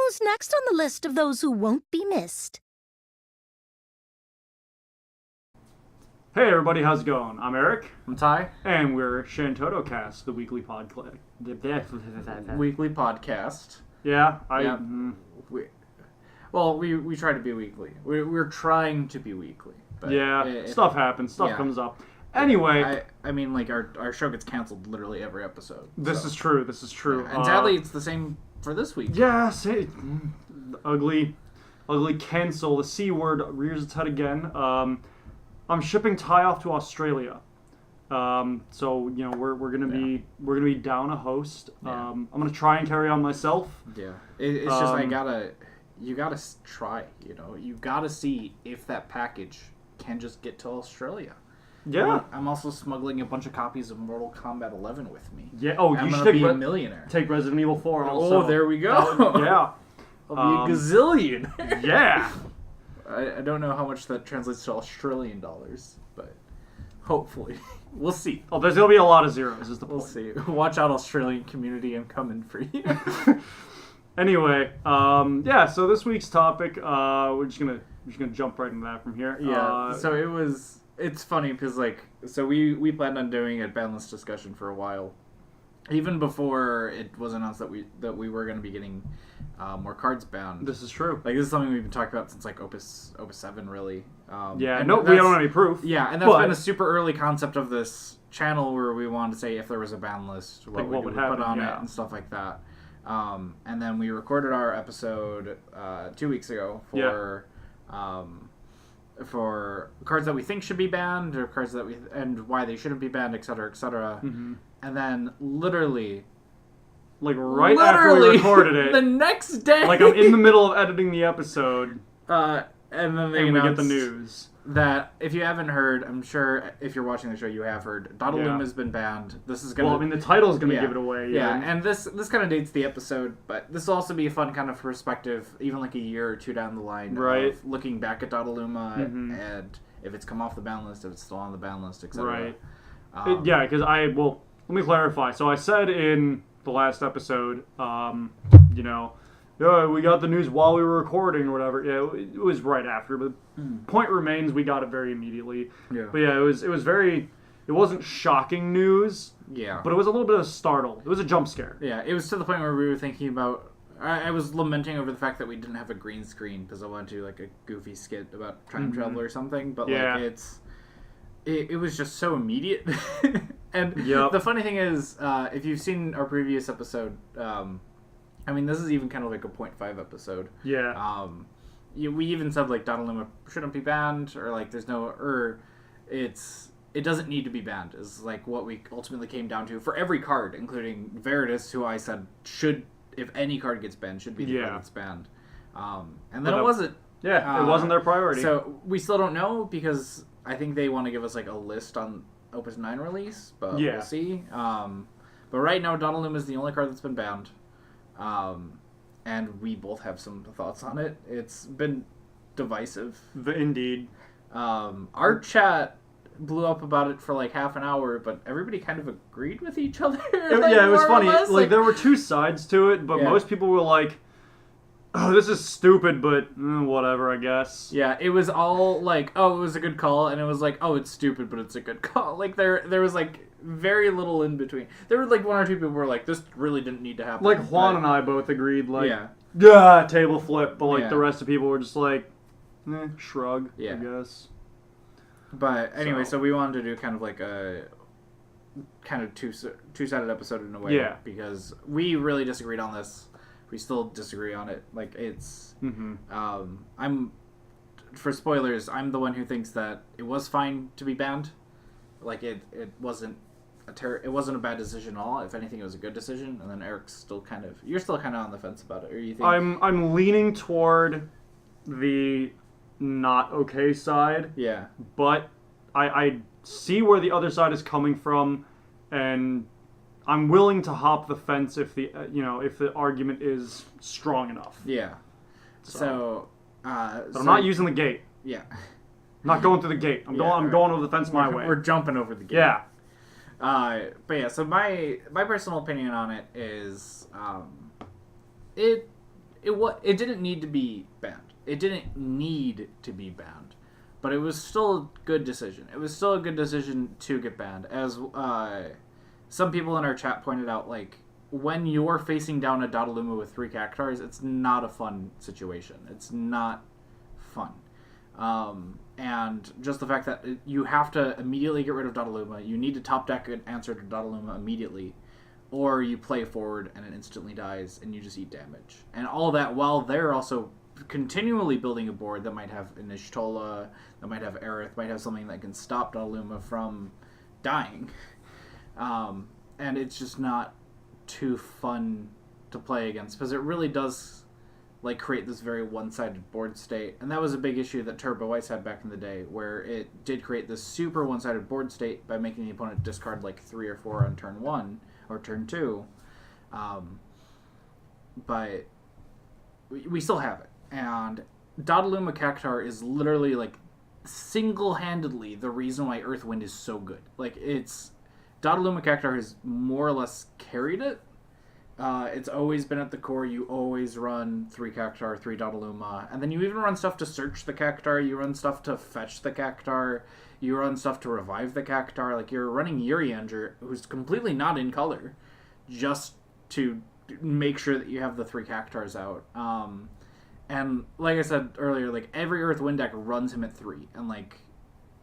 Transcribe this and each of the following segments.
Who's next on the list of those who won't be missed? Hey everybody, how's it going? I'm Eric. I'm Ty. And we're ShantottoCast, the weekly podcast. Weekly podcast. Yeah, We try to be weekly. We're trying to be weekly. But stuff happens. Stuff comes up. Anyway. I mean, like, our show gets canceled literally every episode. This is true. Yeah, and sadly, it's the same for this week. Yeah, ugly cancel. The C word rears its head again. I'm shipping Ty off to Australia. So we're gonna be down a host. Yeah. I'm gonna try and carry on myself. Yeah, it's just you gotta try. You gotta see if that package can just get to Australia. Yeah. I'm also smuggling a bunch of copies of Mortal Kombat 11 with me. Yeah. Oh, I'm you should be a millionaire. Take Resident Evil 4 also. Oh, there we go. Yeah. I'll be a gazillion. Yeah. I don't know how much that translates to Australian dollars, but hopefully. We'll see. Oh, there's going to be a lot of zeros, is the point. We'll see. Watch out, Australian community. I'm coming for you. Anyway, so this week's topic, we're just gonna jump right into that from here. Yeah, it's funny because, we planned on doing a bandless discussion for a while. Even before it was announced that we were going to be getting more cards banned. This is true. This is something we've been talking about since Opus 7, really. We don't have any proof. Yeah, and that's been a super early concept of this channel where we wanted to say if there was a ban list, what would happen, put on it and stuff like that. And then we recorded our episode 2 weeks ago for cards that we think should be banned or cards and why they shouldn't be banned, etc., etc. Mm-hmm. And then literally after we recorded it, the next day, I'm in the middle of editing the episode, and then we get the news that if you haven't heard, I'm sure if you're watching the show you have heard, Dadaluma has been banned. This is gonna. Well, I mean, the title is gonna give it away. Yeah, and this kind of dates the episode, but this will also be a fun kind of perspective, even a year or two down the line, right? Of looking back at Dadaluma and if it's come off the ban list, if it's still on the ban list, etc. Right. Because let me clarify. So I said in the last episode, we got the news while we were recording or whatever. Yeah, it was right after, but point remains, we got it very immediately. Yeah. But yeah, it wasn't shocking news. Yeah. But it was a little bit of a startle. It was a jump scare. Yeah, it was to the point where we were thinking about, I was lamenting over the fact that we didn't have a green screen because I wanted to do a goofy skit about time travel or something, but it was just so immediate. And the funny thing is, if you've seen our previous episode, this is even kind of a 0.5 episode. Yeah. We even said Dadaluma shouldn't be banned, or there's no, or it doesn't need to be banned. Is what we ultimately came down to for every card, including Veritas, who I said should, if any card gets banned, should be the card that's banned. And then it wasn't. Yeah, it wasn't their priority. So we still don't know because I think they want to give us a list on Opus 9 release, but we'll see. But right now, Dadaluma is the only card that's been banned. And we both have some thoughts on it. It's been divisive. Indeed. Our chat blew up about it for half an hour, but everybody kind of agreed with each other. It was funny. There were two sides to it, but most people were like, oh, this is stupid, but whatever, I guess. Yeah, it was all oh, it was a good call, and it was oh, it's stupid, but it's a good call. There was very little in between. There were one or two people who were this really didn't need to happen. Juan and I both agreed, yeah, table flip, but the rest of people were just shrug, I guess. But anyway, so we wanted to do kind of a kind of two-sided episode in a way, because we really disagreed on this. We still disagree on it. It's I'm, for spoilers, I'm the one who thinks that it was fine to be banned. It wasn't it wasn't a bad decision at all. If anything, it was a good decision. And then Eric's still you're still kind of on the fence about it. Or you think I'm leaning toward the not okay side. Yeah. But I see where the other side is coming from, and I'm willing to hop the fence if the if the argument is strong enough. Yeah. So but I'm not using the gate. Yeah. I'm not going through the gate. I'm going over the fence my way. We're jumping over the gate. Yeah. But yeah, so my personal opinion on it is, it it didn't need to be banned. It didn't need to be banned, but it was still a good decision. It was still a good decision to get banned, as some people in our chat pointed out. Like, when you're facing down a Dadaluma with 3 Cactars, it's not a fun situation. It's not fun. And just the fact that you have to immediately get rid of Dadaluma, you need to top deck an answer to Dadaluma immediately, or you play forward and it instantly dies and you just eat damage. And all that while they're also continually building a board that might have an Y'shtola, that might have Aerith, might have something that can stop Dadaluma from dying. And it's just not too fun to play against, because it really does like create this very one-sided board state. And that was a big issue that Turbo Ice had back in the day, where it did create this super one-sided board state by making the opponent discard like 3 or 4 on turn 1 or turn 2. But we still have it. And Dadaluma Cactar is literally like single-handedly the reason why Earthwind is so good. Like, it's Dadaluma Cactar has more or less carried it. It's always been at the core. You always run 3 Cactar, 3 Dadaluma, and then you even run stuff to search the Cactar, you run stuff to fetch the Cactar, you run stuff to revive the Cactar. Like, you're running Urianger, who's completely not in color, just to make sure that you have the 3 Cactars out. And like I said earlier, like, every Earthwind deck runs him at 3, and like,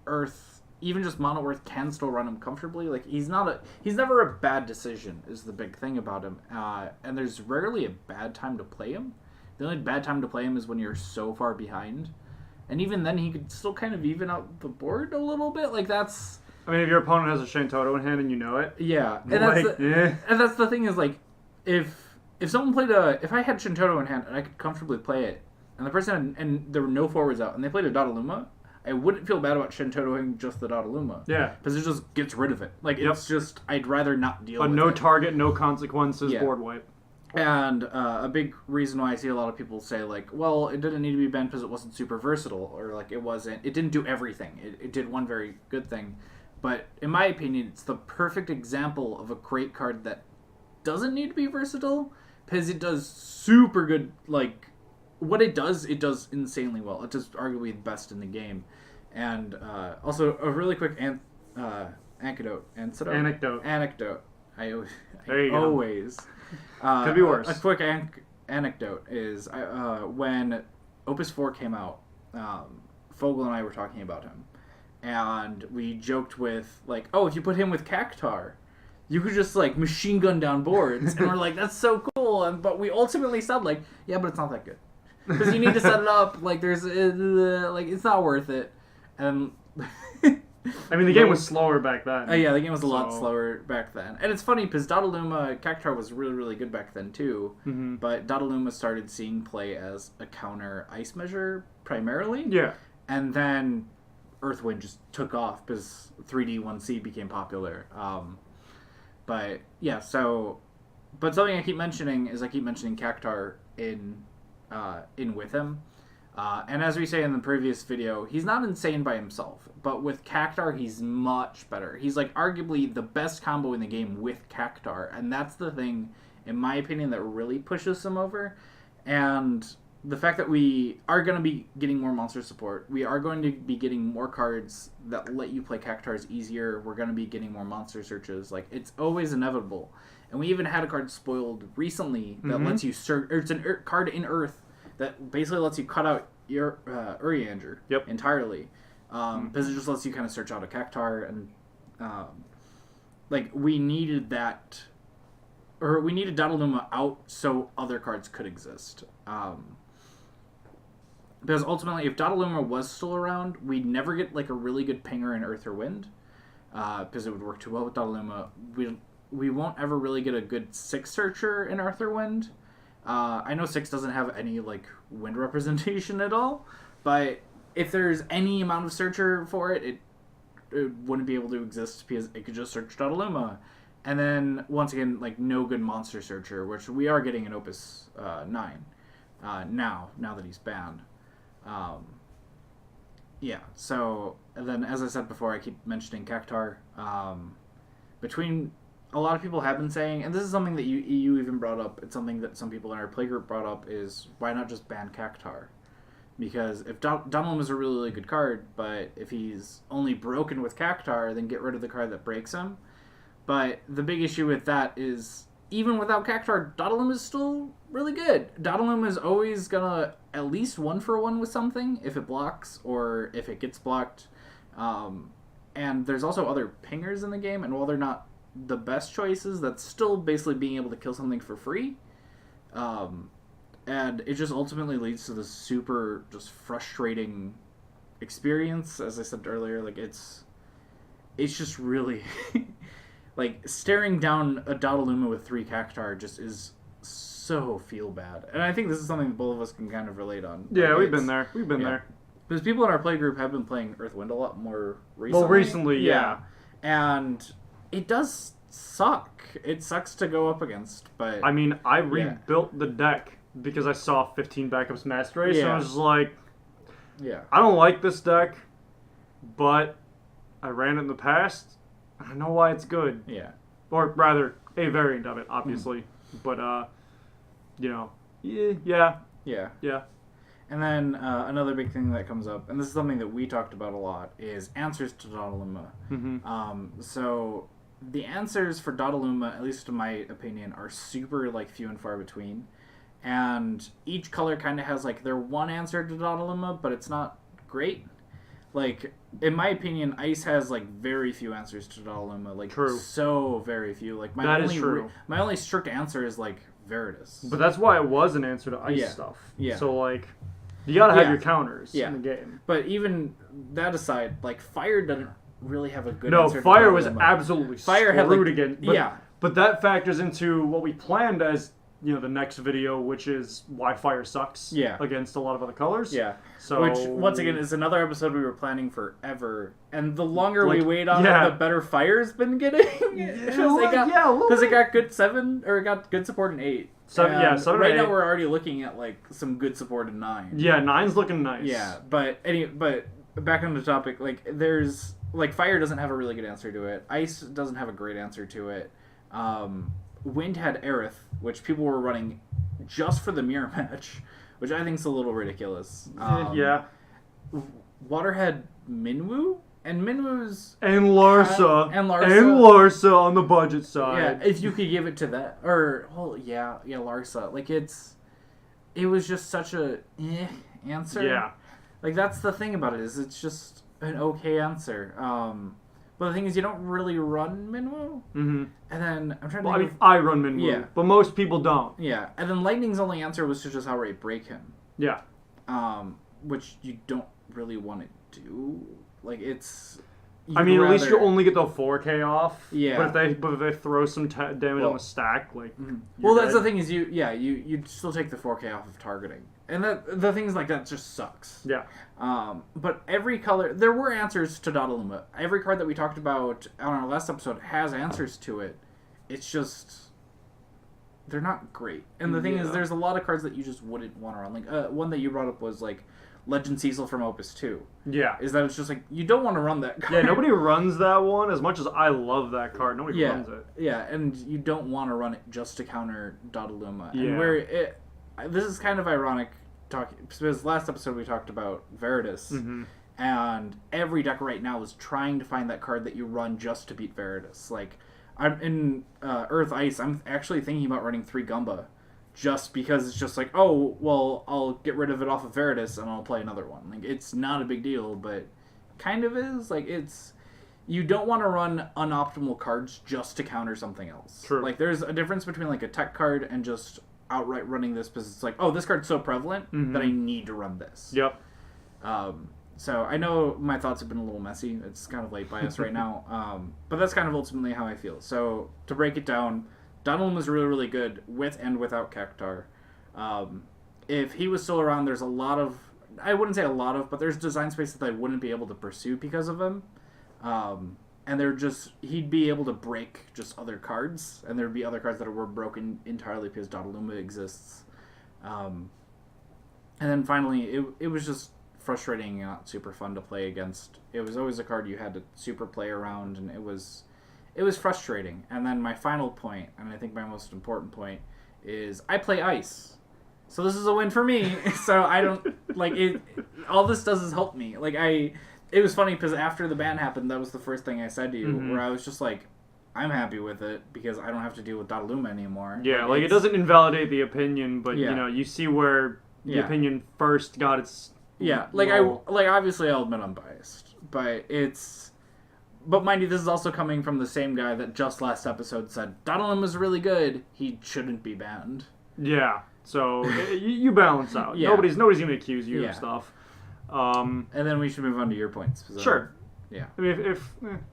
Earth... Even just Mono Earth can still run him comfortably. Like, he's never a bad decision, is the big thing about him. And there's rarely a bad time to play him. The only bad time to play him is when you're so far behind. And even then, he could still kind of even out the board a little bit. Like, that's... I mean, if your opponent has a Shantotto in hand and you know it. Yeah. And, like, and that's the thing is, like, if someone played if I had Shantotto in hand and I could comfortably play it, and the person and there were no forwards out, and they played a Dadaluma, I wouldn't feel bad about Shantottoing just the Dadaluma. Yeah. Because it just gets rid of it. Like, it's just, I'd rather not deal with it. A no target, no consequences board wipe. And a big reason why I see a lot of people say, like, well, it didn't need to be banned because it wasn't super versatile, or, like, it didn't do everything. It did one very good thing. But, in my opinion, it's the perfect example of a great card that doesn't need to be versatile, because it does super good, like... What it does insanely well. It's just arguably the best in the game. And also, a really quick anecdote. I always. Could be worse. A quick anecdote is when Opus 4 came out, Fogel and I were talking about him. And we joked with, like, oh, if you put him with Cactar, you could just, like, machine gun down boards. And we're like, that's so cool. But we ultimately said, like, yeah, but it's not that good. Because you need to set it up, like, there's, like, it's not worth it. And... I mean, the game was slower back then. Yeah, the game was a lot slower back then. And it's funny, because Dadaluma, Cactar was really, really good back then, too. Mm-hmm. But Dadaluma started seeing play as a counter ice measure, primarily. Yeah. And then Earthwind just took off, because 3D 1C became popular. But, yeah, so... But something I keep mentioning is Cactar in with him. And as we say in the previous video, he's not insane by himself, but with Cactar, he's much better. He's, like, arguably the best combo in the game with Cactar, and that's the thing, in my opinion, that really pushes him over. And the fact that we are going to be getting more monster support, we are going to be getting more cards that let you play Cactars easier, we're going to be getting more monster searches, like, it's always inevitable. And we even had a card spoiled recently that lets you search, or it's a card in Earth that basically lets you cut out your Urianger entirely. Because it just lets you kind of search out a Cactar, and like, we needed that, or we needed Dadaluma out so other cards could exist. Because ultimately, if Dadaluma was still around, we'd never get, like, a really good pinger in Earth or Wind, because it would work too well with Dadaluma. We won't ever really get a good 6 searcher in Earth or Wind. I know 6 doesn't have any, like, wind representation at all, but if there's any amount of searcher for it, it wouldn't be able to exist because it could just search Dadaluma. And then, once again, like, no good monster searcher, which we are getting in Opus 9 now that he's banned. Yeah, so, and then, as I said before, I keep mentioning Cactar. Between a lot of people have been saying, and this is something that you even brought up, it's something that some people in our playgroup brought up, is why not just ban Cactuar? Because if Dadaluma is a really, really good card, but if he's only broken with Cactuar, then get rid of the card that breaks him. But the big issue with that is, even without Cactuar, Dadaluma is still really good. Dadaluma is always gonna at least 1-for-1 with something, if it blocks, or if it gets blocked. And there's also other pingers in the game, and while they're not the best choices, that's still basically being able to kill something for free. And it just ultimately leads to this super just frustrating experience. As I said earlier, like it's just really like staring down a Dadaluma with 3 Cactuar just is so feel bad. And I think this is something that both of us can kind of relate on. Yeah, like, we've been there. We've been there. Because people in our playgroup have been playing Earthwind a lot more recently. Well, recently, yeah. And it does suck. It sucks to go up against, but... I mean, I rebuilt the deck because I saw 15 backups Master Race, and I was just like, I don't like this deck, but I ran it in the past, and I know why it's good. Yeah. Or rather, a variant of it, obviously. But, you know, yeah. And then another big thing that comes up, and this is something that we talked about a lot, is answers to Dadaluma. Mm-hmm. So the answers for Dadaluma, at least in my opinion, are super like few and far between. And each color kind of has like their one answer to Dadaluma, but it's not great. Like, in my opinion, Ice has like very few answers to Dadaluma. Like, true. So very few. Like, that is true. My only strict answer is like Veritas. But that's why it was an answer to Ice stuff. Yeah. So like, you gotta have your counters in the game. But even that aside, like Fire doesn't really have a good answer. No, Fire was absolutely Fire had like, again. But that factors into what we planned as, you know, the next video, which is why Fire sucks against a lot of other colors. Yeah. So, which, once again, is another episode we were planning forever. And the longer we wait on it, the better Fire's been getting. Because it got good 7, or it got good support in 8. 7 right and now 8. We're already looking at like some good support in 9. Yeah, 9's looking nice. Yeah, but back on the topic, like there's like Fire doesn't have a really good answer to it. Ice doesn't have a great answer to it. Wind had Aerith, which people were running just for the mirror match, which I think is a little ridiculous. Water had Minwoo, and Minwoo's... And Larsa on the budget side. Yeah, if you could give it to that. Or, Larsa. Like, it was just such a answer. Yeah. Like, that's the thing about it, is it's just an okay answer. But the thing is, you don't really run Minwoo. Mm-hmm. And then, I'm trying to think I run Minwoo, but most people don't. Yeah, and then Lightning's only answer was to just outright break him. Yeah. Which you don't really want to do. Like, it's... at least you only get the 4K off. Yeah. But if they throw some damage on the stack, like... Well, that's the thing is, you still take the 4K off of targeting. And the things like that just sucks. Yeah. But every color... There were answers to Dadaluma. Every card that we talked about on our last episode has answers to it. It's just... They're not great. And the thing is, there's a lot of cards that you just wouldn't want to run. Like, one that you brought up was, like, Legend Cecil from Opus 2. Yeah. Is that it's just like, you don't want to run that card. Yeah, nobody runs that one. As much as I love that card, nobody runs it. Yeah, and you don't want to run it just to counter Dadaluma. Yeah. And where this is kind of ironic, because last episode we talked about Veritas, and every deck right now is trying to find that card that you run just to beat Veritas. Like, I'm in Earth Ice, I'm actually thinking about running 3 Gumba, just because it's just like, oh, well, I'll get rid of it off of Veritas and I'll play another one. Like, it's not a big deal, but kind of is. Like, it's... You don't want to run unoptimal cards just to counter something else. True. Like, there's a difference between, like, a tech card and just outright running this, because it's like, oh, this card's so prevalent that I need to run this. Yep. So, I know my thoughts have been a little messy. It's kind of late by us right now. But that's kind of ultimately how I feel. So, to break it down... Dadaluma was really, really good with and without Cactuar. If he was still around, there's a lot of... I wouldn't say a lot of, but there's design space that I wouldn't be able to pursue because of him. And they're just... He'd be able to break just other cards, and there'd be other cards that were broken entirely because Dadaluma exists. And then finally, it was just frustrating and not super fun to play against. It was always a card you had to super play around, and it was it was frustrating. And then my final point, and I think my most important point, is I play ice. So this is a win for me. So I don't, like, it. All this does is help me. Like, it was funny because after the ban happened, that was the first thing I said to you, where I was just like, I'm happy with it because I don't have to deal with Dadaluma anymore. Yeah, like it doesn't invalidate the opinion, but you know, you see where the opinion first got its. Yeah, like obviously I'll admit I'm biased, but mind you, this is also coming from the same guy that just last episode said Dadaluma is really good. He shouldn't be banned. Yeah, so you balance out. Yeah. Nobody's gonna accuse you of stuff. And then we should move on to your points. Sure. Yeah. I mean,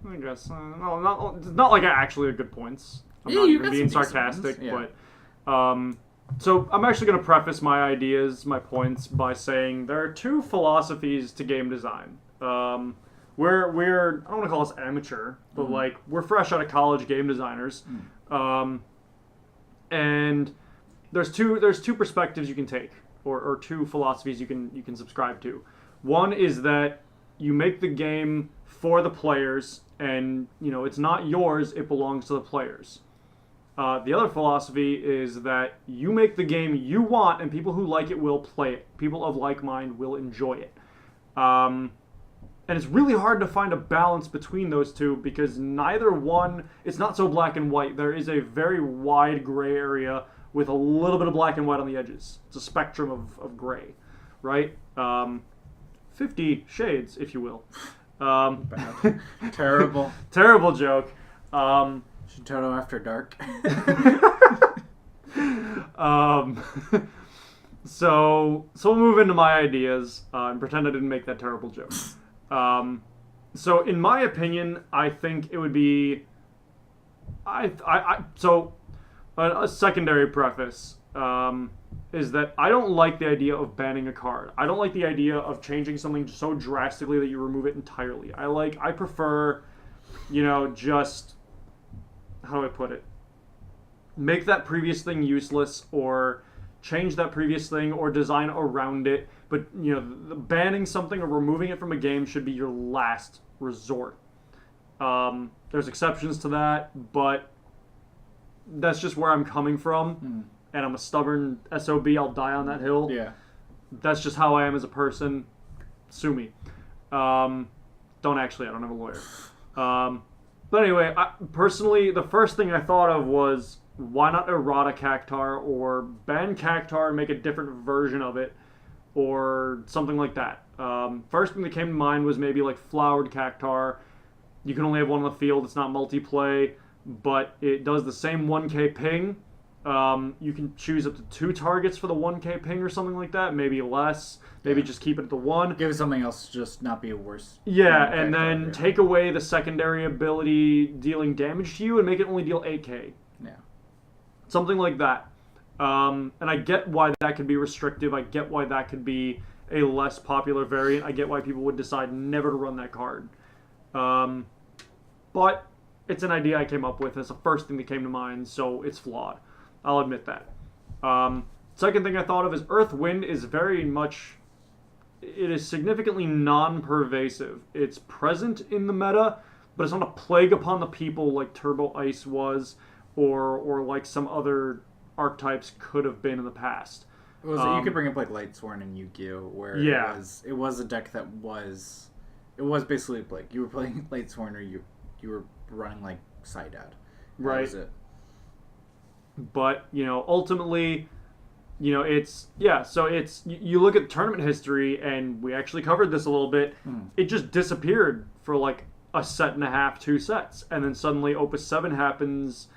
I guess no, not like actually good points. I'm not even being sarcastic, but so I'm actually going to preface my ideas, my points, by saying there are two philosophies to game design. We're I don't want to call us amateur, but like we're fresh out of college game designers, and there's two perspectives you can take, or two philosophies you can subscribe to. One is that you make the game for the players, and you know it's not yours; it belongs to the players. The other philosophy is that you make the game you want, and people who like it will play it. People of like mind will enjoy it. And it's really hard to find a balance between those two because neither one, it's not so black and white. There is a very wide gray area with a little bit of black and white on the edges. It's a spectrum of gray, right? 50 shades, if you will. Bad. Terrible. Terrible joke. Shantotto After Dark. So we'll move into my ideas and pretend I didn't make that terrible joke. So in my opinion, I think it would be so a secondary preface is that I don't like the idea of banning a card. I don't like the idea of changing something so drastically that you remove it entirely. I prefer, you know, just, how do I put it? Make that previous thing useless, or change that previous thing, or design around it. But, you know, banning something or removing it from a game should be your last resort. There's exceptions to that, but that's just where I'm coming from. And I'm a stubborn SOB. I'll die on that hill. Yeah. That's just how I am as a person. Sue me. Don't actually. I don't have a lawyer. But anyway, personally, the first thing I thought of was, why not errata Cactar, or ban Cactar and make a different version of it, or something like that. First thing that came to mind was maybe like flowered Cactar. You can only have one on the field. It's not multiplay, but it does the same 1k ping. You can choose up to 2 targets for the 1k ping or something like that. Maybe less. Maybe just keep it at the 1. Give it something else, just not be a worse. Yeah, and then take away the secondary ability dealing damage to you and make it only deal 8k. Yeah. Something like that. And I get why that could be restrictive. I get why that could be a less popular variant. I get why people would decide never to run that card. But it's an idea I came up with. It's the first thing that came to mind, so it's flawed. I'll admit that. Second thing I thought of is Earth Wind is very much... It is significantly non-pervasive. It's present in the meta, but it's not a plague upon the people like Turbo Ice was, or like some other archetypes could have been in the past. You could bring up like Lightsworn and Yu-Gi-Oh, where it was a deck that was basically like you were playing Lightsworn, or you were running like Psydad. That was it. But, you know, ultimately, you know, you look at tournament history, and we actually covered this a little bit, it just disappeared for like a set and a half, 2 sets, and then suddenly Opus 7 happens,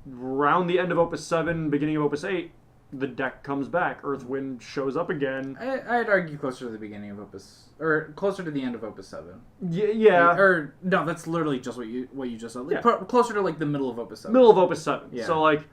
around the end of Opus 7, beginning of Opus 8, the deck comes back, Earthwind shows up again. I'd argue closer to the beginning of Opus, or closer to the end of Opus 7. Yeah. Or, no, that's literally just what you just said. Like, closer to like the middle of Opus 7. Middle of Opus 7. Yeah. So like,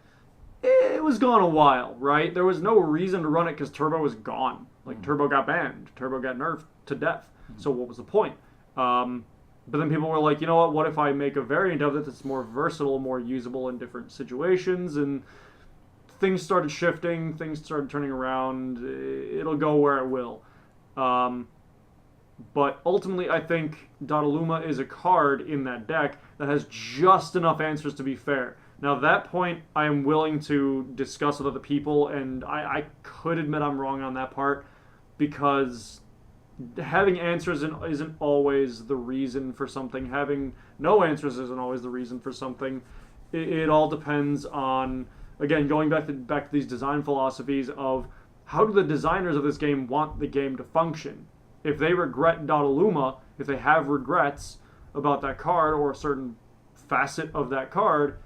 it was gone a while, right? There was no reason to run it because Turbo was gone. Like, Turbo got banned. Turbo got nerfed to death. So what was the point? But then people were like, you know what if I make a variant of it that's more versatile, more usable in different situations? And things started shifting. Things started turning around. It'll go where it will. But ultimately, I think Dadaluma is a card in that deck that has just enough answers to be fair. Now, at that point, I am willing to discuss with other people, and I could admit I'm wrong on that part, because having answers isn't always the reason for something. Having no answers isn't always the reason for something. It all depends on, again, going back to these design philosophies of how do the designers of this game want the game to function. If they regret Dadaluma, if they have regrets about that card or a certain facet of that card,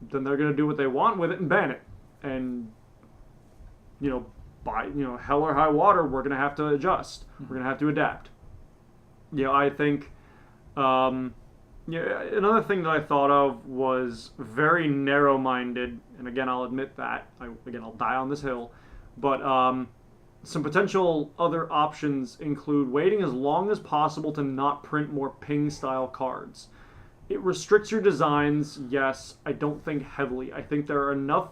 then they're going to do what they want with it and ban it. And, by hell or high water, we're going to have to adjust. We're going to have to adapt. I think another thing that I thought of was very narrow-minded, and again, I'll admit that. I'll die on this hill. But some potential other options include waiting as long as possible to not print more ping-style cards. It restricts your designs, yes. I don't think heavily. I think there are enough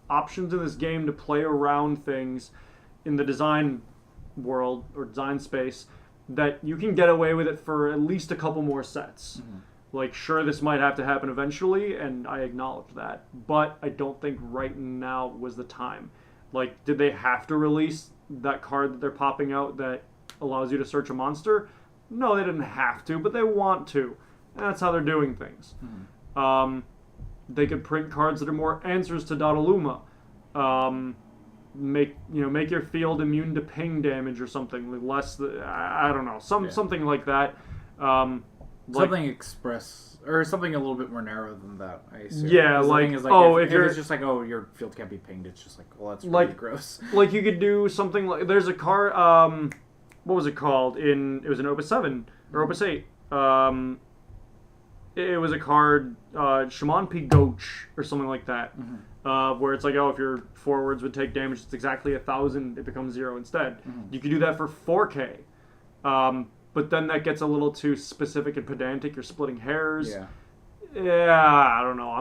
options in this game to play around things in the design world or design space that you can get away with it for at least a couple more sets. Mm-hmm. Like, sure, this might have to happen eventually, and I acknowledge that, but I don't think right now was the time. Like, did they have to release that card that they're popping out that allows you to search a monster? No, they didn't have to, but they want to. And that's how they're doing things. Mm-hmm. They could print cards that are more answers to Dadaluma. Make your field immune to ping damage or something. I don't know. Something like that. Something express or something a little bit more narrow than that. I assume. Yeah, if it's just like, oh, your field can't be pinged, it's just like, well, that's really gross. Like you could do something like there's a card. What was it called? It was in Opus 7 or Opus 8. It was a card, Shaman P. Goach, or something like that, where it's like, oh, if your forwards would take damage, it's exactly 1,000, it becomes 0 instead. Mm-hmm. You could do that for 4K, but then that gets a little too specific and pedantic. You're splitting hairs. Yeah, I don't know.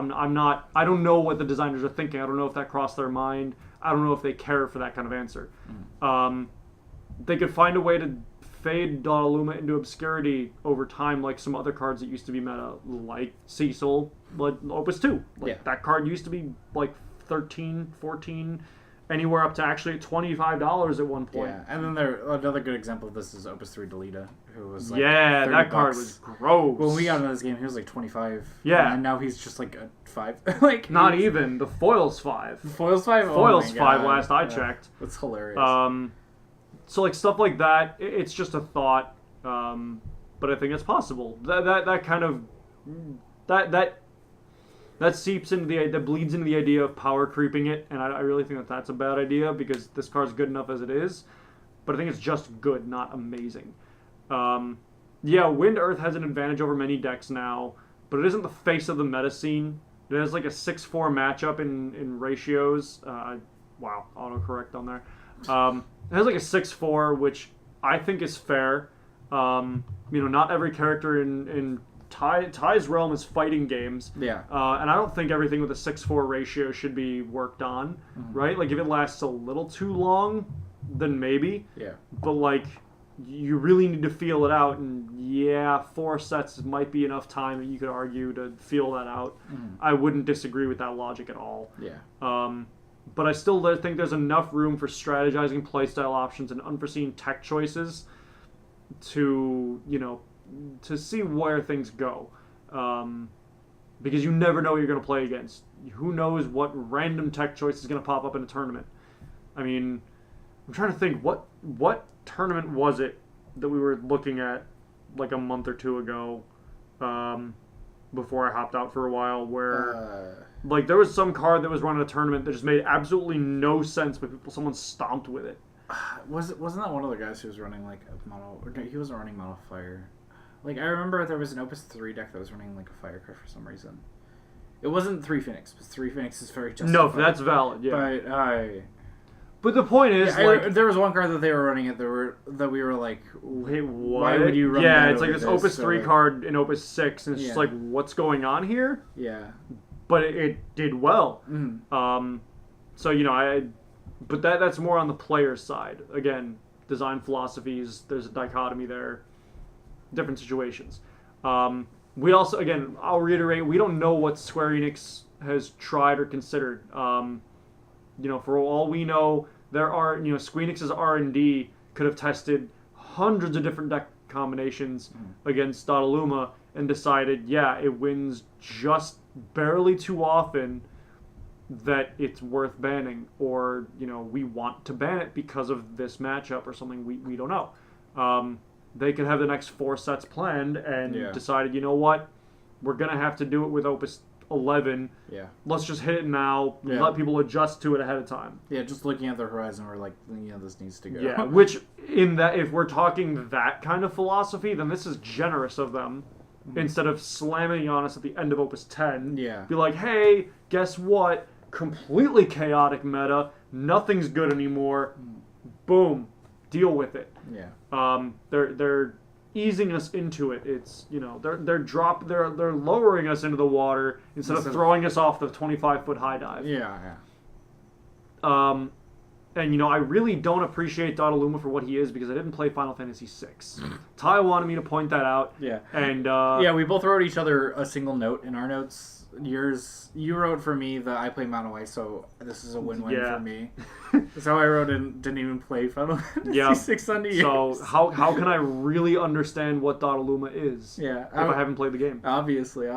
I don't know what the designers are thinking. I don't know if that crossed their mind. I don't know if they care for that kind of answer. Mm-hmm. They could find a way to fade Dadaluma into obscurity over time, like some other cards that used to be meta, like Cecil, like Opus 2. That card used to be like 13, 14, anywhere up to actually $25 at one point. Yeah, and then another good example of this is Opus 3 Delita, who was like that card was gross. When we got into this game, he was like 25. Yeah. And now he's just like a 5. Not even. The foil's 5. The foil's 5? Foil's 5 last I checked. That's hilarious. So like stuff like that, it's just a thought, but I think it's possible. That kind of that seeps into that bleeds into the idea of power creeping it, and I really think that's a bad idea because this card's good enough as it is, but I think it's just good, not amazing. Wind Earth has an advantage over many decks now, but it isn't the face of the meta scene. It has like a 6-4 matchup in ratios. Wow, autocorrect on there. It has like a 6-4, which I think is fair. Not every character in Ty's realm is fighting games. Yeah. And I don't think everything with a 6-4 ratio should be worked on, right? Like, if it lasts a little too long, then maybe. Yeah. But, like, you really need to feel it out, and 4 sets might be enough time that you could argue to feel that out. I wouldn't disagree with that logic at all. Yeah. But I still think there's enough room for strategizing playstyle options and unforeseen tech choices to see where things go. Because you never know what you're going to play against. Who knows what random tech choice is going to pop up in a tournament. I mean, I'm trying to think, what tournament was it that we were looking at like a month or two ago, before I hopped out for a while, where... Like, there was some card that was running a tournament that just made absolutely no sense, but someone stomped with it. Wasn't that one of the guys who was running, like, a mono... Or no, he wasn't running mono fire. Like, I remember there was an Opus 3 deck that was running, like, a fire card for some reason. It wasn't 3 Phoenix, because 3 Phoenix is very justified. No, that's valid, yeah. But the point is, there was one card that they were running that we were like, wait, what? Why would you run that it's like this Opus 3 card in Opus 6, and it's just like, what's going on here? Yeah. But it did well. But that's more on the player's side. Again, design philosophies, there's a dichotomy there. different situations. We also, again, I'll reiterate, we don't know what Square Enix has tried or considered. For all we know, there are, Square Enix's R&D could have tested hundreds of different deck combinations against Dadaluma and decided, it wins just barely too often that it's worth banning, or we want to ban it because of this matchup or something. We don't know. They could have the next 4 sets planned and decided, you know what, we're gonna have to do it with Opus 11. Let's just hit it now. Let people adjust to it ahead of time. Just looking at the horizon, we're like, this needs to go. Which, in that, if we're talking that kind of philosophy, then this is generous of them. Instead of slamming on us at the end of Opus 10, be like, hey, guess what? Completely chaotic meta. Nothing's good anymore. Boom, deal with it. They're easing us into it. It's they're lowering us into the water instead of throwing us off the 25-foot high dive. And I really don't appreciate Dadaluma for what he is because I didn't play Final Fantasy VI. Ty wanted me to point that out. And we both wrote each other a single note in our notes. You wrote for me that I play Mono White, so this is a win-win for me. So I wrote and didn't even play Final Fantasy VI on the years. So how can I really understand what Dadaluma is if I haven't played the game? Obviously.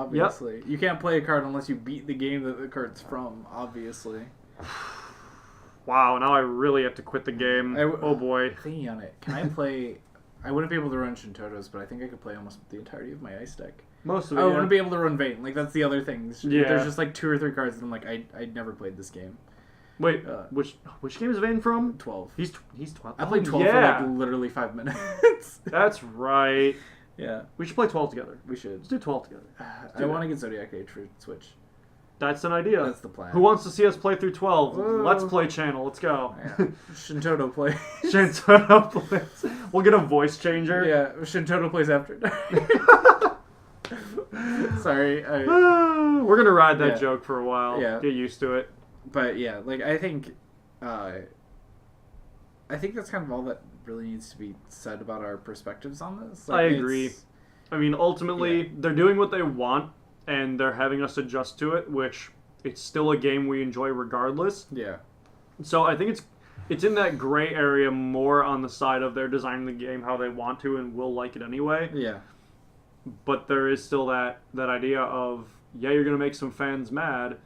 You can't play a card unless you beat the game that the card's from, obviously. Wow, now I really have to quit the game. Oh boy. Thinking on it, can I play... I wouldn't be able to run Shantotto's, but I think I could play almost the entirety of my ice deck. Most of it, I wouldn't be able to run Vayne. Like, that's the other thing. There's just like 2 or 3 cards that I'm like, I'd never played this game. Wait, which game is Vayne from? 12. He's 12. I played 12 for like literally 5 minutes. That's right. Yeah. We should play 12 together. We should. Let's do 12 together. I want to get Zodiac Age for Switch. That's an idea. That's the plan. Who wants to see us play through 12? Let's play channel. Let's go. Shantotto plays. Shantotto plays. We'll get a voice changer. Yeah, Shantotto plays after. Sorry. We're going to ride that joke for a while. Yeah. Get used to it. But yeah, like I think that's kind of all that really needs to be said about our perspectives on this. Like, I agree. I mean, ultimately, they're doing what they want, and they're having us adjust to it, which it's still a game we enjoy regardless. Yeah. So I think it's in that gray area more on the side of they're designing the game how they want to and will like it anyway. Yeah. But there is still that idea of, you're going to make some fans mad.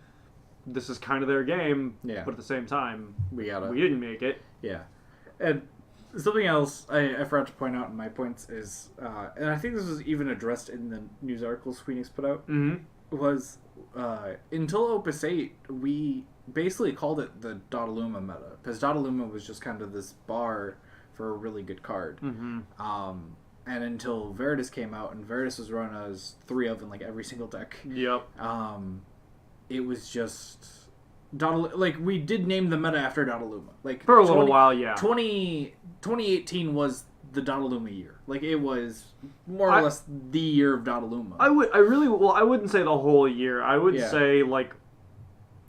This is kind of their game, but at the same time, we didn't make it. Yeah. And something else I forgot to point out in my points is, and I think this was even addressed in the news articles Phoenix put out, was until Opus 8, we basically called it the Dadaluma meta, because Dadaluma was just kind of this bar for a really good card. And until Veritas came out, and Veritas was run as 3 of in like every single deck. It was just like we did name the meta after Dadaluma. Like for a little while, 2018 was the Dadaluma year. Like it was more or less the year of Dadaluma. I wouldn't say the whole year. I would say like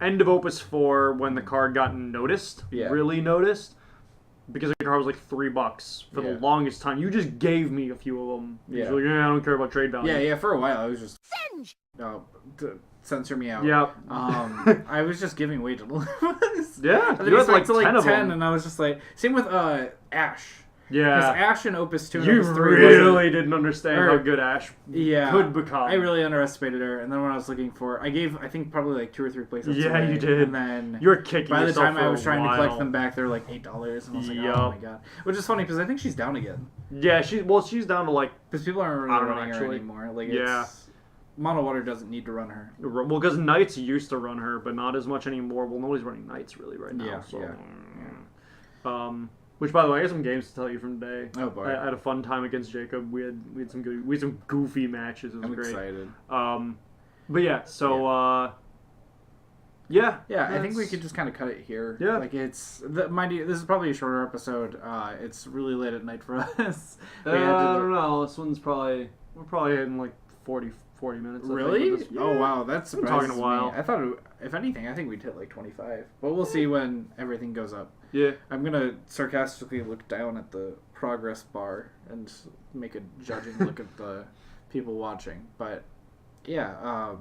end of Opus 4 when the card got noticed, really noticed. Because the card was like $3 for the longest time. You just gave me a few of them. You're like, I don't care about trade value. Yeah, for a while I was just... Singe! To censor me out. Yeah. I was just giving way to Yeah, you had like 10 of them. And I was just like... Same with Ash. Yeah. Because Ash in Opus 2 and you Opus 3 really didn't understand how good Ash could become. I really underestimated her. And then when I was looking for... I think probably like 2 or 3 places. Yeah, you did. And then... You were kicking by the yourself time I was for a trying while. to collect them back, they were like $8. And I was like, oh my god. Which is funny because I think she's down again. Yeah, she's down to like... Because people aren't really running her anymore. Like, Mono Water doesn't need to run her. Well, because Knights used to run her, but not as much anymore. Well, nobody's running Knights really right now. Which, by the way, I have some games to tell you from today. Oh boy! I had a fun time against Jacob. We had some goofy matches. It was great. Excited. But yeah, so I think we could just kind of cut it here. Yeah. Like mind you, this is probably a shorter episode. It's really late at night for us. I don't know. This one's we're probably hitting like 40 minutes. Really? Yeah. Oh wow, that's surprises talking a while. me. I thought, if anything, I think we'd hit like 25. But we'll see when everything goes up. Yeah. I'm gonna sarcastically look down at the progress bar and make a judging look at the people watching. But yeah,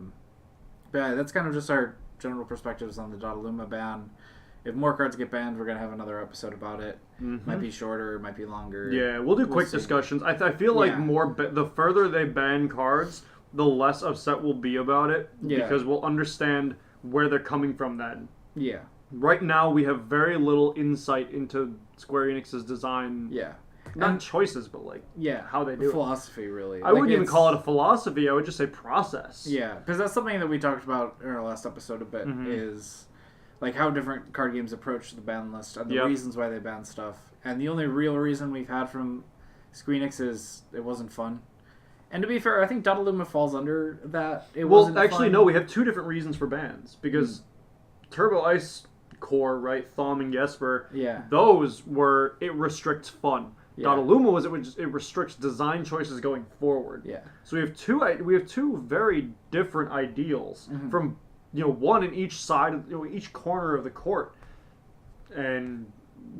that's kind of just our general perspectives on the Dadaluma ban. If more cards get banned, we're gonna have another episode about it. Mm-hmm. Might be shorter, might be longer. Yeah, we'll do quick discussions. I feel like the further they ban cards, the less upset we'll be about it, because we'll understand where they're coming from then. Yeah. Right now, we have very little insight into Square Enix's design. Yeah. Not choices, but how they do philosophy, really. I wouldn't even call it a philosophy. I would just say process. Yeah, because that's something that we talked about in our last episode a bit, is like how different card games approach the ban list and the reasons why they ban stuff. And the only real reason we've had from Square Enix is it wasn't fun. And to be fair, I think Dadaluma falls under that. No, we have two different reasons for bans. Because Turbo Ice Core, right, Thom and Jesper, those were, it restricts fun. Yeah. Dadaluma was it restricts design choices going forward. Yeah. So we have two very different ideals from one in each side of each corner of the court, and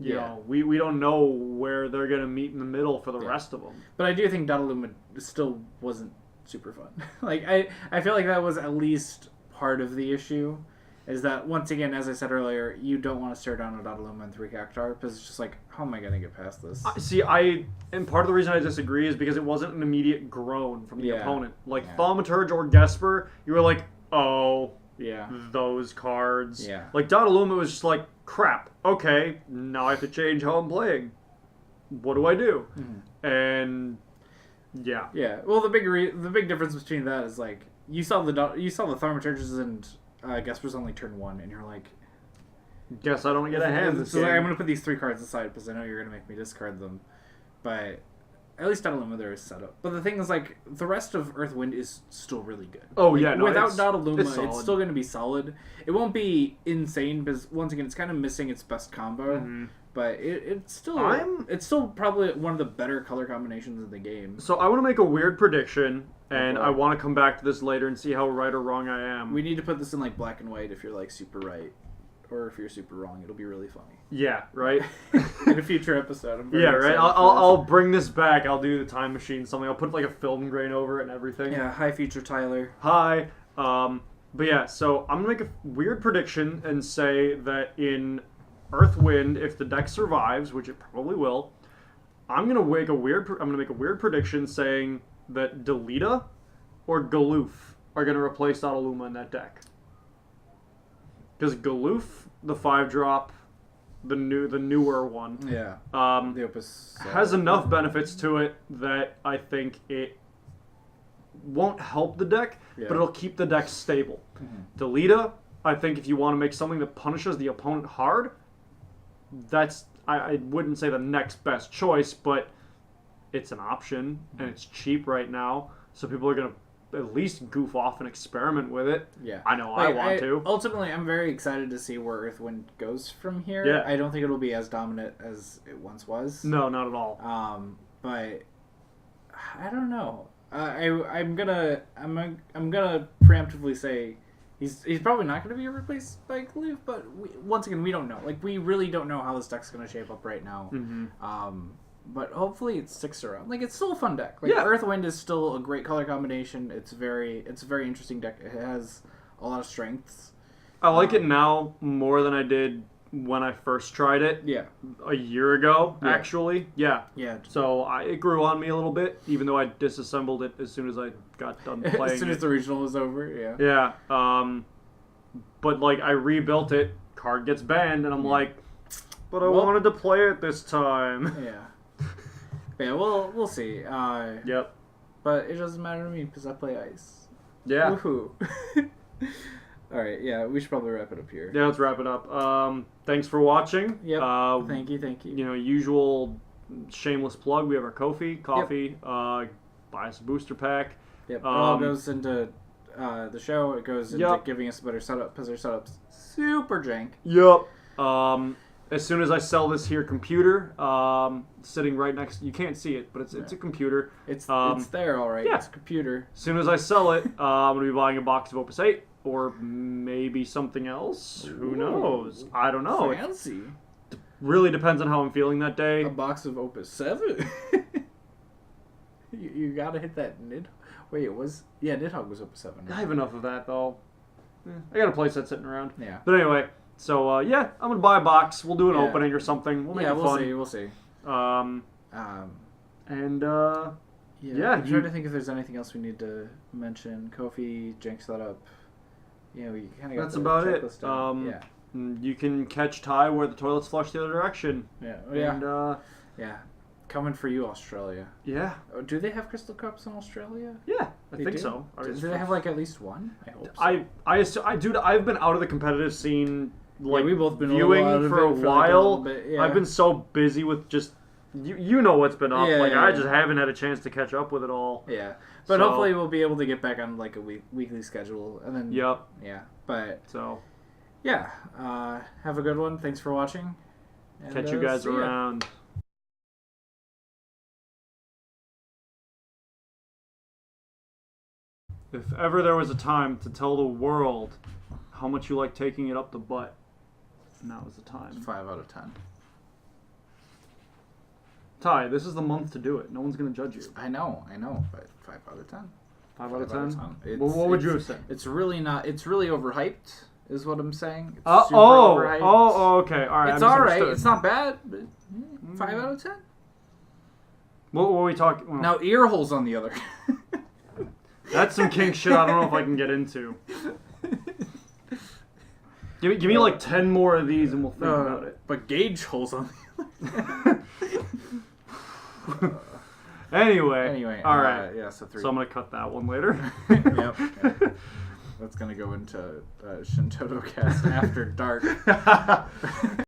you know we don't know where they're gonna meet in the middle for the rest of them. But I do think Dadaluma still wasn't super fun. I feel like that was at least part of the issue. Is that, once again, as I said earlier, you don't want to stare down a Dadaluma and 3 Cactuar, because it's just like, how am I going to get past this? And part of the reason I disagree is because it wasn't an immediate groan from the opponent. Thaumaturge or Gesper, you were like, oh, those cards. Yeah. Dadaluma was just like, crap, okay, now I have to change how I'm playing. What do I do? Mm-hmm. And, yeah. Yeah, well, the big difference between that is, you saw the Thaumaturges and Gesper's only turn 1, and you're like, guess I don't get a hand this game. I'm going to put these 3 cards aside because I know you're going to make me discard them. But at least Dadaluma there is set up. But the thing is, the rest of Earth Wind is still really good. Oh, yeah. No, without Dadaluma, it's still going to be solid. It won't be insane because, once again, it's kind of missing its best combo. Mm-hmm. But it's still probably one of the better color combinations in the game. So I want to make a weird prediction, and I want to come back to this later and see how right or wrong I am. We need to put this in black and white if you're super right, or if you're super wrong. It'll be really funny. Yeah, right. In a future episode. Right. I'll bring this back. I'll do the time machine something. I'll put a film grain over it and everything. Yeah. Hi, future Tyler. Hi. But yeah. So I'm gonna make a weird prediction and say that in Earth Wind, if the deck survives, which it probably will, I'm gonna make a weird prediction saying that Delita or Galoof are gonna replace Dadaluma in that deck. Because Galoof, the 5-drop, the newer one, the Opus has enough benefits to it that I think it won't help the deck, but it'll keep the deck stable. Mm-hmm. Delita, I think if you want to make something that punishes the opponent hard, that's, I wouldn't say the next best choice, but it's an option, and it's cheap right now, so people are going to at least goof off and experiment with it. Yeah. I know I want to. Ultimately, I'm very excited to see where Earthwind goes from here. Yeah. I don't think it'll be as dominant as it once was. No, not at all. But I don't know. I'm gonna preemptively say he's probably not going to be replaced by Galoof, but once again, we don't know. We really don't know how this deck's going to shape up right now. Mm-hmm. But hopefully it sticks around. It's still a fun deck. Earthwind is still a great color combination. It's a very interesting deck. It has a lot of strengths. I like it now more than I did when I first tried it. Yeah. A year ago, actually. Yeah. Yeah. So it grew on me a little bit, even though I disassembled it as soon as I got done playing as soon as the regional was over, yeah. Yeah. But I rebuilt it, card gets banned, and I'm like, but I wanted to play it this time. Yeah. Yeah, we'll see. Yep. But it doesn't matter to me because I play Ice. Yeah. Woohoo. Alright, yeah, we should probably wrap it up here. Yeah, let's wrap it up. Thanks for watching. Yep. Thank you. Usual shameless plug. We have our Ko-fi, coffee, buy us a booster pack. Yep, it all goes into the show. It goes into giving us a better setup because our setup's super jank. Yep. as soon as I sell this here computer, sitting right next, you can't see it, but it's a computer. It's there, all right. Yeah. It's a computer. As soon as I sell it, I'm gonna be buying a box of Opus 8 or maybe something else. Who knows? I don't know. Fancy. It really depends on how I'm feeling that day. A box of Opus 7. you gotta hit that Nid. Wait, Nidhogg was Opus 7. I have enough of that though. I got a playset sitting around. Yeah. But anyway. So, I'm going to buy a box. We'll do an opening or something. We'll make it fun. We'll see. I'm I'm trying to think if there's anything else we need to mention. Kofi, Jenks that up. Yeah, we kind of got that's the about checklist done. You can catch Ty where the toilets flush the other direction. Yeah. And, coming for you, Australia. Yeah. Do they have crystal cups in Australia? Yeah, I think do? so. Do they have like at least one? I hope so. I've been out of the competitive scene, like, we've both been viewing for a while. Bit, yeah. I've been so busy with just, you know what's been up. I just haven't had a chance to catch up with it all. Yeah. But hopefully we'll be able to get back on like a weekly schedule. And then, Yep. Yeah. But, so, yeah. Have a good one. Thanks for watching. And, catch you guys around. If ever there was a time to tell the world how much you like taking it up the butt, now is the time. 5 out of 10. Ty, this is the month to do it. No one's going to judge you. I know, but 5 out of 10. 5 out of 10? It's, what would you have said? It's really overhyped, is what I'm saying. It's overhyped. Okay. All right. It's alright. It's not bad, but 5 out of 10. What were we talking about? Now, ear holes on the other. That's some kink shit I don't know if I can get into. Give me like 10 more of these and we'll think about it. But gauge holes on the other. Anyway. All right. So 3. So I'm going to cut that one later. Yep. That's going to go into ShantottoCast After Dark.